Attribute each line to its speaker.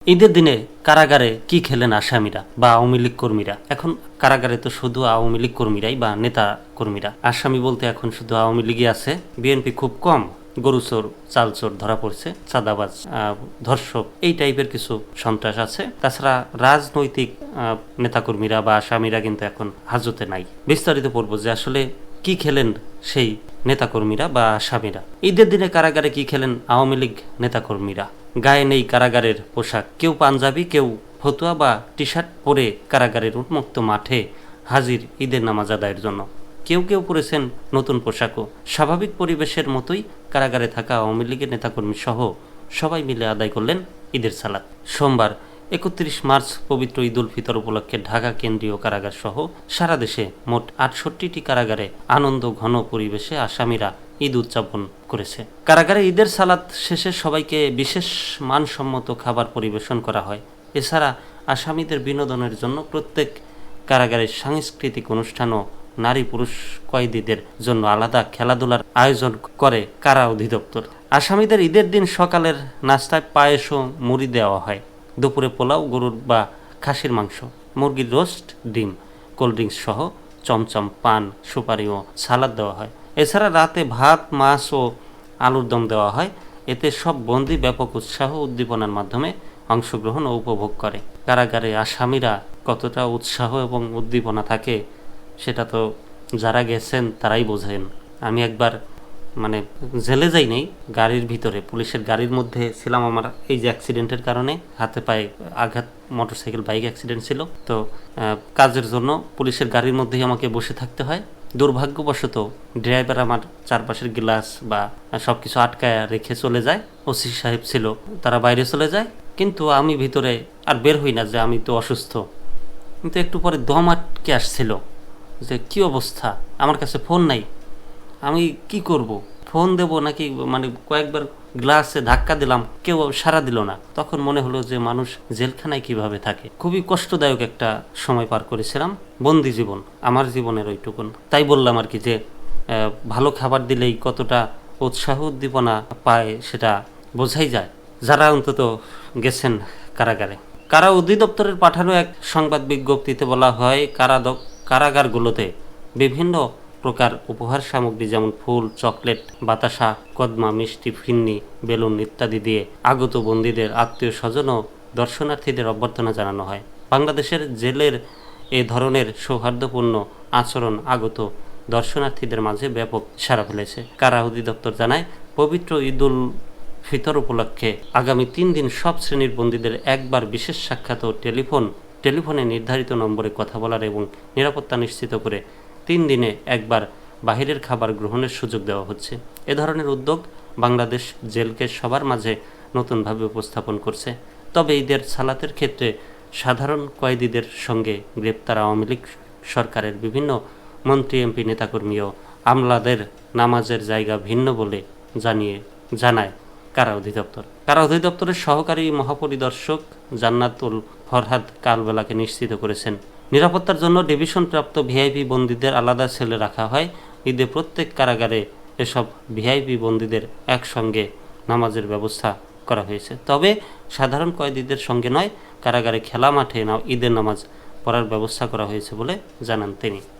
Speaker 1: ঈদের দিনে কারাগারে কি খেলেন আসামিরা বা আওয়ামী লীগ কর্মীরা? এখন কারাগারে তো শুধু আওয়ামী লীগ কর্মীরাই বা নেতা কর্মীরা, আসামি বলতে এখন শুধু আওয়ামী লীগই আছে। বিএনপি খুব কম, গরুচোর চালচোর ধরা পড়ছে, চাঁদাবাজ, ধর্ষক, এই টাইপের কিছু সন্ত্রাস আছে। তাছাড়া রাজনৈতিক নেতাকর্মীরা বা আসামিরা কিন্তু এখন হাজতে নাই। বিস্তারিত পড়ব যে আসলে কি খেলেন সেই নেতাকর্মীরা বা আসামিরা। ঈদের দিনে কারাগারে কি খেলেন আওয়ামী লীগ নেতাকর্মীরা? গায়ে নেই কারাগারের পোশাক, কেউ পাঞ্জাবি, কেউ ফতুয়া বা টি শার্ট পরে কারাগারের উন্মুক্ত মাঠে হাজির ঈদের নামাজ আদায়ের জন্য। কেউ কেউ পরেছেন নতুন পোশাকও। স্বাভাবিক পরিবেশের মতোই কারাগারে থাকা আওয়ামী লীগের নেতাকর্মী সহ সবাই মিলে আদায় করলেন ঈদের সালাত। সোমবার 31 মার্চ পবিত্র ঈদ উল ফিতর উপলক্ষে ঢাকা কেন্দ্রীয় কারাগার সহ সারা দেশে মোট 68টি কারাগারে আনন্দ ঘন পরিবেশে আসামিরা ঈদ উদযাপন করেছে। কারাগারে ঈদের সালাত শেষে সবাইকে বিশেষ মানসম্মত খাবার পরিবেশন করা হয়। এছাড়া আসামিদের বিনোদনের জন্য প্রত্যেক কারাগারের সাংস্কৃতিক অনুষ্ঠান ও নারী পুরুষ কয়েদিদের জন্য আলাদা খেলাধুলার আয়োজন করে কারা অধিদপ্তর। আসামিদের ঈদের দিন সকালের নাস্তায় পায়েস ও মুড়ি দেওয়া হয়। দুপুরে পোলাও, গরুর বা খাসির মাংস, মুরগির রোস্ট, ডিম, কোল্ড ড্রিঙ্কস সহ চমচম, পান, সুপারি ও সালাদ দেওয়া হয়। এছাড়া রাতে ভাত, মাছ ও আলুর দম দেওয়া হয়। এতে সব বন্দী ব্যাপক উৎসাহ উদ্দীপনার মাধ্যমে অংশগ্রহণ ও উপভোগ করে। কারাগারে আসামিরা কতটা উৎসাহ এবং উদ্দীপনা থাকে সেটা তো যারা গেছেন তারাই বোঝেন। আমি একবার জেলে যাই নাই, গাড়ির ভিতরে পুলিশের গাড়ির মধ্যে ছিলাম। আমার এই যে অ্যাক্সিডেন্টের কারণে হাতে পায়ে আঘাত, মোটরসাইকেল বাইক অ্যাক্সিডেন্ট ছিল, তো কাজের জন্য পুলিশের গাড়ির মধ্যেই আমাকে বসে থাকতে হয়। দুর্ভাগ্যবশত ড্রাইভার আমার চারপাশের গ্লাস বা সবকিছু আটকায় রেখে চলে যায়। ওসি সাহেব ছিল, তারা বাইরে চলে যায়, কিন্তু আমি ভিতরে আর বের হই না, যে আমি তো অসুস্থ। কিন্তু একটু পরে দম আটকে আসছিল, যে কি অবস্থা, আমার কাছে ফোন নাই, আমি কি করব, ফোন দেব নাকি, কয়েকবার গ্লাসে ধাক্কা দিলাম, কেউ সাড়া দিল না। তখন মনে হলো যে মানুষ জেলখানায় কিভাবে থাকে। খুবই কষ্টদায়ক একটা সময় পার করেছিলাম, বন্দি জীবন, আমার জীবনের ওইটুকুন। তাই বললাম আর কি, যে ভালো খাবার দিলেই কতটা উৎসাহ উদ্দীপনা পায় সেটা বোঝাই যায় যারা অন্তত গেছেন কারাগারে। কারা অধিদপ্তরের পাঠানো এক সংবাদ বিজ্ঞপ্তিতে বলা হয়, কারাগারগুলোতে বিভিন্ন প্রকার উপহার সামগ্রী যেমন ফুল, চকলেট, বাতাসা, কদমা, মিষ্টি, ফিন্নি, বেলুন ইত্যাদি দিয়ে আগত বন্দীদের আত্মীয় স্বজন ও দর্শনার্থীদের অভ্যর্থনা জানানো হয়। বাংলাদেশের জেলের এ ধরনের সৌহার্দ্যপূর্ণ আচরণ আগত দর্শনার্থীদের মাঝে ব্যাপক সাড়া ফেলেছে। কারা অধিদপ্তর জানায়, পবিত্র ঈদ উল ফিতর উপলক্ষে আগামী 3 দিন সব শ্রেণীর বন্দীদের একবার বিশেষ সাক্ষাৎ ও টেলিফোনে নির্ধারিত নম্বরে কথা বলার এবং নিরাপত্তা নিশ্চিত করে 3 দিনে একবার বাহিরের খাবার গ্রহণের সুযোগ দেওয়া হচ্ছে। এ ধরনের উদ্যোগ বাংলাদেশ জেলকে সবার মাঝে নতুনভাবে উপস্থাপন করছে। তবে ঈদের সালাতের ক্ষেত্রে সাধারণ কয়েদিদের সঙ্গে গ্রেপ্তার আওয়ামী লীগ সরকারের বিভিন্ন মন্ত্রী, এমপি, নেতাকর্মী ও আমলাদের নামাজের জায়গা ভিন্ন বলে জানায় কারা অধিদপ্তর। কারা অধিদপ্তরের সহকারী মহাপরিদর্শক জান্নাতুল ফরহাদ কালবেলাকে নিশ্চিত করেছেন, নিরাপত্তার জন্য ডিভিশনপ্রাপ্ত ভিআইপি বন্দীদের আলাদা সেলে রাখা হয়। ঈদে প্রত্যেক কারাগারে এসব ভিআইপি বন্দীদের একসঙ্গে নামাজের ব্যবস্থা করা হয়েছে। তবে সাধারণ কয়েদিদের সঙ্গে নয়, কারাগারে খেলা মাঠে ঈদের নামাজ পড়ার ব্যবস্থা করা হয়েছে বলে জানান তিনি।